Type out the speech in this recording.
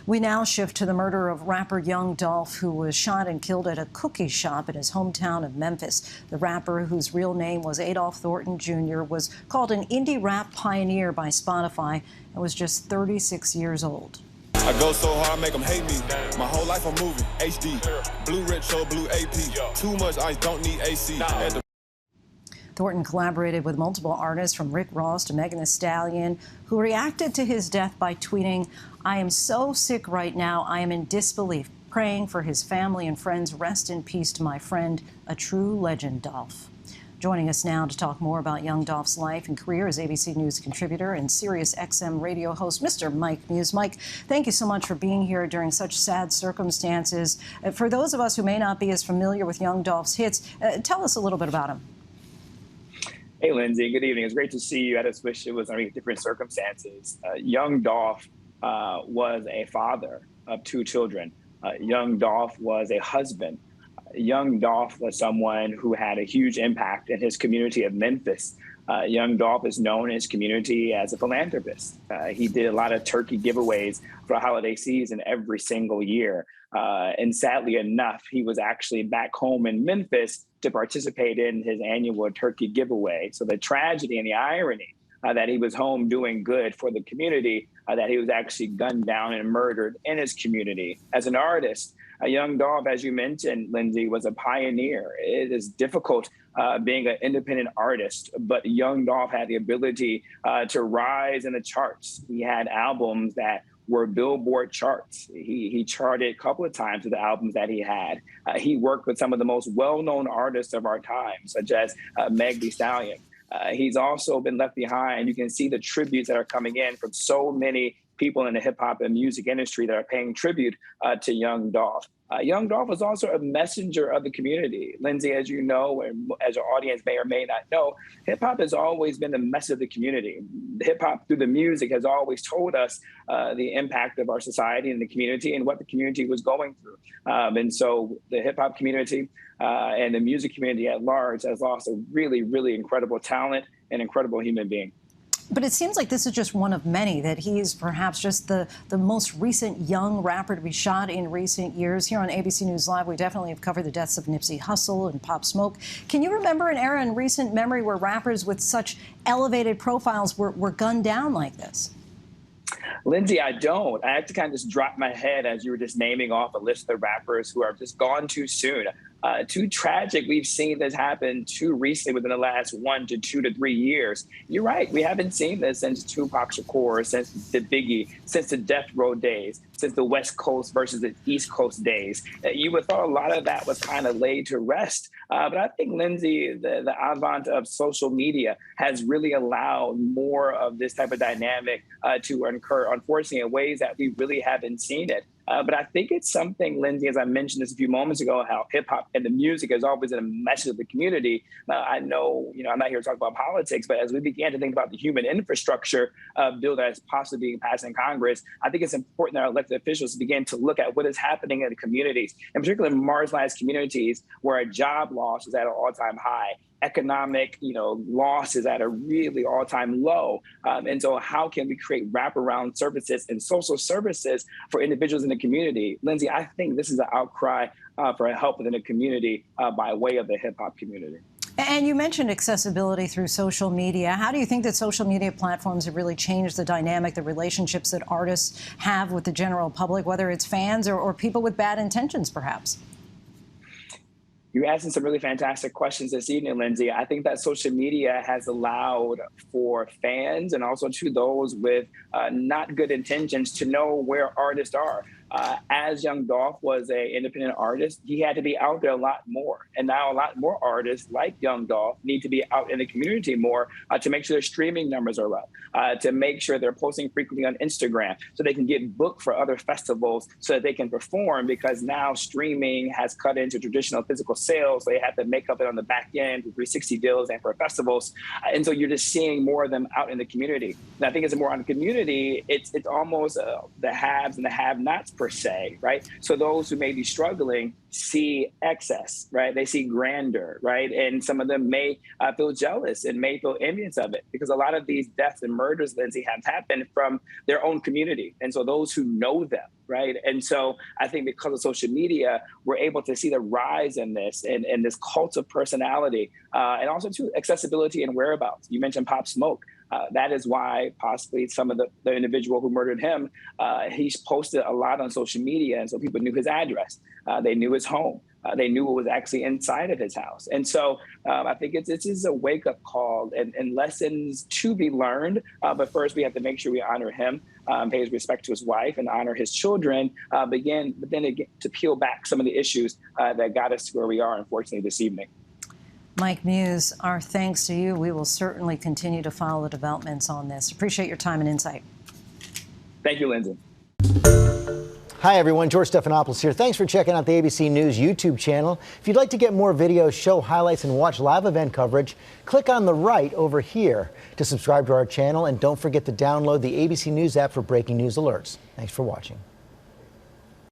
We now shift to the murder of rapper Young Dolph, who was shot and killed at a cookie shop in his hometown of Memphis. The rapper, whose real name was Adolph Thornton Jr., was called an indie rap pioneer by Spotify and was just 36 years old. I go so hard, make them hate me. My whole life I'm moving, HD. Blue rich, so blue AP. Too much ice, don't need AC. Thornton collaborated with multiple artists from Rick Ross to Megan Thee Stallion, who reacted to his death by tweeting, "I am so sick right now, I am in disbelief. Praying for his family and friends. Rest in peace to my friend, a true legend, Dolph." Joining us now to talk more about Young Dolph's life and career is ABC News contributor and Sirius XM Radio host, Mr. Mike Muse. Mike, thank you so much for being here during such sad circumstances. For those of us who may not be as familiar with Young Dolph's hits, tell us a little bit about him. Hey, Linsey. Good evening. It's great to see you. I just wish it was under different circumstances. Young Dolph was a father of 2 children. Young Dolph was a husband. Young Dolph was someone who had a huge impact in his community of Memphis. Young Dolph is known in his community as a philanthropist. He did a lot of turkey giveaways for the holiday season every single year. And sadly enough, he was actually back home in Memphis to participate in his annual turkey giveaway. So the tragedy and the irony that he was home doing good for the community, that he was actually gunned down and murdered in his community. As an artist, Young Dolph, as you mentioned, Linsey, was a pioneer. It is difficult being an independent artist, but Young Dolph had the ability to rise in the charts. He had albums that were Billboard charts. He charted a couple of times with the albums that he had. He worked with some of the most well-known artists of our time, such as Meg Thee Stallion. He's also been left behind. You can see the tributes that are coming in from so many people in the hip hop and music industry that are paying tribute to Young Dolph. Young Dolph was also a messenger of the community. Linsey, as you know, and as your audience may or may not know, hip hop has always been the message of the community. Hip hop through the music has always told us the impact of our society and the community and what the community was going through. And so the hip hop community and the music community at large has lost a really, really incredible talent and incredible human being. But it seems like this is just one of many, that he's perhaps just the most recent young rapper to be shot in recent years. Here on ABC News Live, we definitely have covered the deaths of Nipsey Hussle and Pop Smoke. Can you remember an era in recent memory where rappers with such elevated profiles were gunned down like this? Linsey, I don't. I had to kind of just drop my head as you were just naming off a list of the rappers who are just gone too soon. Too tragic. We've seen this happen too recently within the last 1 to 2 to 3 years. You're right. We haven't seen this since Tupac Shakur, since the Biggie, since the Death Row days, since the West Coast versus the East Coast days. You would have thought a lot of that was kind of laid to rest. But I think, Linsey, the advent of social media has really allowed more of this type of dynamic to occur, unfortunately, in ways that we really haven't seen it. But I think it's something, Linsey, as I mentioned this a few moments ago, how hip hop and the music has always been a message of the community. I know, I'm not here to talk about politics, but as we began to think about the human infrastructure bill that is possibly being passed in Congress, I think it's important that our elected officials begin to look at what is happening in the communities, in particular marginalized communities where a job loss is at an all-time high. Economic, loss is at a really all-time low. And so how can we create wraparound services and social services for individuals in the community? Linsey, I think this is an outcry for help within the community by way of the hip-hop community. And you mentioned accessibility through social media. How do you think that social media platforms have really changed the dynamic, the relationships that artists have with the general public, whether it's fans or people with bad intentions, perhaps? You're asking some really fantastic questions this evening, Linsey. I think that social media has allowed for fans and also to those with not good intentions to know where artists are. As Young Dolph was an independent artist, he had to be out there a lot more. And now a lot more artists like Young Dolph need to be out in the community more to make sure their streaming numbers are up, to make sure they're posting frequently on Instagram so they can get booked for other festivals so that they can perform, because now streaming has cut into traditional physical sales. So they have to make up it on the back end with 360 deals and for festivals. And so you're just seeing more of them out in the community. And I think it's more on the community. It's almost the haves and the have-nots per se, right? So those who may be struggling see excess, right? They see grandeur, right? And some of them may feel jealous and may feel envious of it, because a lot of these deaths and murders, Linsey, have happened from their own community. And so those who know them, right? And so I think because of social media, we're able to see the rise in this and this cult of personality, and also too accessibility and whereabouts. You mentioned Pop Smoke. That is why possibly some of the individual who murdered him, he's posted a lot on social media. And so people knew his address. They knew his home. They knew what was actually inside of his house. And so I think it is a wake-up call and lessons to be learned. But first, we have to make sure we honor him, pay his respect to his wife, and honor his children, but then again, to peel back some of the issues that got us to where we are, unfortunately, this evening. Mike Muse, our thanks to you. We will certainly continue to follow the developments on this. Appreciate your time and insight. Thank you, Linsey. Hi, everyone. George Stephanopoulos here. Thanks for checking out the ABC News YouTube channel. If you'd like to get more videos, show highlights, and watch live event coverage, click on the right over here to subscribe to our channel. And don't forget to download the ABC News app for breaking news alerts. Thanks for watching.